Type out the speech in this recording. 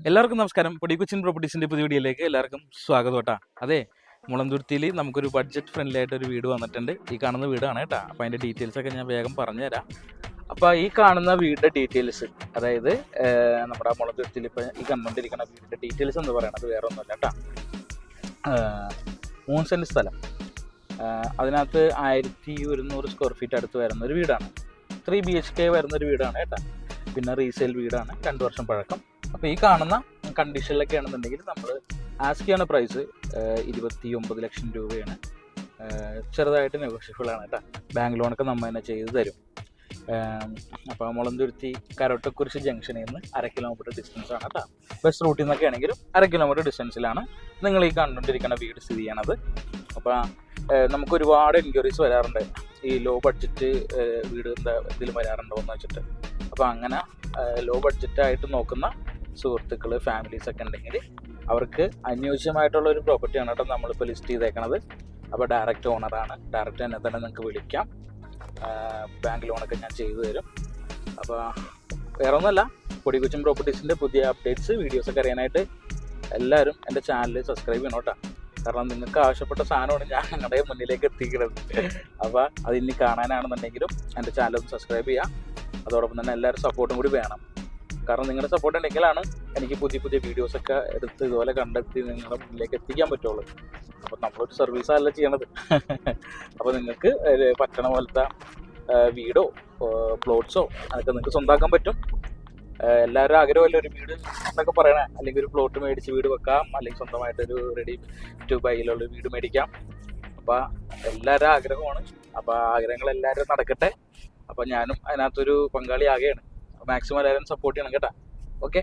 എല്ലാവർക്കും നമസ്കാരം. കൊച്ചിൻ പ്രോപ്പർട്ടീസിൻ്റെ പുതിയ വീഡിയോയിലേക്ക് എല്ലാവർക്കും സ്വാഗതം കേട്ടോ. അതെ, മുളന്തുരുത്തിയിൽ നമുക്കൊരു ബഡ്ജറ്റ് ഫ്രണ്ട്ലി ആയിട്ടൊരു വീട് വന്നിട്ടുണ്ട്. ഈ കാണുന്ന വീടാണ് കേട്ടോ. അപ്പോൾ അതിൻ്റെ ഡീറ്റെയിൽസൊക്കെ ഞാൻ വേഗം പറഞ്ഞുതരാം. അപ്പോൾ ഈ കാണുന്ന വീടിൻ്റെ ഡീറ്റെയിൽസ്, അതായത് നമ്മുടെ മുളന്തുരുത്തിയിൽ ഇപ്പോൾ ഈ കണ്ടുകൊണ്ടിരിക്കുന്ന വീടിൻ്റെ ഡീറ്റെയിൽസ് എന്ന് പറയുന്നത് വേറെ ഒന്നുമല്ല കേട്ടോ. 3 സെൻറ്റ് സ്ഥലം, അതിനകത്ത് 1100 സ്ക്വയർ ഫീറ്റ് അടുത്ത് വരുന്നൊരു വീടാണ്. 3 BHK വരുന്നൊരു വീടാണ് കേട്ടോ. പിന്നെ റീസെയിൽ വീടാണ്, 2 വർഷം പഴക്കം. അപ്പോൾ ഈ കാണുന്ന കണ്ടീഷനിലൊക്കെ ആണെന്നുണ്ടെങ്കിൽ നമ്മൾ ആസ്ക് ചെയ്യുന്ന പ്രൈസ് 29 ലക്ഷം രൂപയാണ്. ചെറുതായിട്ട് നെഗോഷ്യബിൾ ആണ് കേട്ടോ. ബാങ്ക് ലോണൊക്കെ നമ്മൾ തന്നെ ചെയ്ത് തരും. അപ്പോൾ മുളന്തുരുത്തി കരോട്ടക്കുരിശ് ജംഗ്ഷനിൽ നിന്ന് 1/2 കിലോമീറ്റർ ഡിസ്റ്റൻസ് ആണ് കേട്ടോ. ബസ് റൂട്ടിൽ നിന്നൊക്കെ ആണെങ്കിലും 1/2 കിലോമീറ്റർ ഡിസ്റ്റൻസിലാണ് നിങ്ങൾ ഈ കണ്ടുകൊണ്ടിരിക്കുന്ന വീട് സ്ഥിതി ചെയ്യണത്. അപ്പോൾ നമുക്ക് ഒരുപാട് എൻക്വയറീസ് വരാറുണ്ട്, ഈ ലോ ബഡ്ജറ്റ് വീട് എന്താ ഇതിൽ വരാറുണ്ടോ എന്ന് വെച്ചിട്ട്. അപ്പോൾ അങ്ങനെ ലോ ബഡ്ജറ്റായിട്ട് നോക്കുന്ന സുഹൃത്തുക്കൾ, ഫാമിലീസൊക്കെ ഉണ്ടെങ്കിൽ അവർക്ക് അനുയോജ്യമായിട്ടുള്ള ഒരു പ്രോപ്പർട്ടിയാണ് കേട്ടോ നമ്മളിപ്പോൾ ലിസ്റ്റ് ചെയ്തേക്കണത്. അപ്പോൾ ഡയറക്റ്റ് ഓണറാണ്, ഡയറക്റ്റ് എന്നെ തന്നെ നിങ്ങൾക്ക് വിളിക്കാം. ബാങ്ക് ലോണൊക്കെ ഞാൻ ചെയ്തു തരും. അപ്പോൾ വേറെ ഒന്നുമല്ല, കൊച്ചിൻ പ്രോപ്പർട്ടീസിൻ്റെ പുതിയ അപ്ഡേറ്റ്സ്, വീഡിയോസൊക്കെ അറിയാനായിട്ട് എല്ലാവരും എൻ്റെ ചാനൽ സബ്സ്ക്രൈബ് ചെയ്യണം കേട്ടോ. കാരണം നിങ്ങൾക്ക് ആവശ്യപ്പെട്ട സാധനമാണ് ഞാൻ നിങ്ങളുടെ മുന്നിലേക്ക് എത്തിക്കുന്നത്. അപ്പോൾ അതിനി കാണാനാണെന്നുണ്ടെങ്കിലും എൻ്റെ ചാനൽ ഒന്ന് സബ്സ്ക്രൈബ് ചെയ്യാം. അതോടൊപ്പം തന്നെ എല്ലാവരും സപ്പോർട്ടും കൂടി വേണം. കാരണം നിങ്ങളുടെ സപ്പോർട്ട് ഉണ്ടെങ്കിലാണ് എനിക്ക് പുതിയ പുതിയ വീഡിയോസൊക്കെ എടുത്ത് ഇതുപോലെ കണ്ടെത്തി നിങ്ങളുടെ മുന്നിലേക്ക് എത്തിക്കാൻ പറ്റുള്ളൂ. അപ്പോൾ നമ്മളൊരു സർവീസല്ല ചെയ്യണത്. അപ്പോൾ നിങ്ങൾക്ക് പറ്റണ പോലത്തെ വീടോ പ്ലോട്ട്സോ അതൊക്കെ നിങ്ങൾക്ക് സ്വന്തമാക്കാൻ പറ്റും. എല്ലാവരും ആഗ്രഹമല്ല ഒരു വീട് എന്നൊക്കെ പറയണേ, അല്ലെങ്കിൽ ഒരു പ്ലോട്ട് മേടിച്ച് വീട് വെക്കാം, അല്ലെങ്കിൽ സ്വന്തമായിട്ടൊരു റെഡി ടു ബൈയിലുള്ള വീട് മേടിക്കാം. അപ്പോൾ എല്ലാവരും ആഗ്രഹമാണ്. അപ്പോൾ ആഗ്രഹങ്ങൾ എല്ലാവരും നടക്കട്ടെ. അപ്പോൾ ഞാനും അതിനകത്തൊരു പങ്കാളിയാകുകയാണ്. മാക്സിമം എല്ലാവരും സപ്പോർട്ട് ചെയ്യണം കേട്ടോ. ഓക്കെ.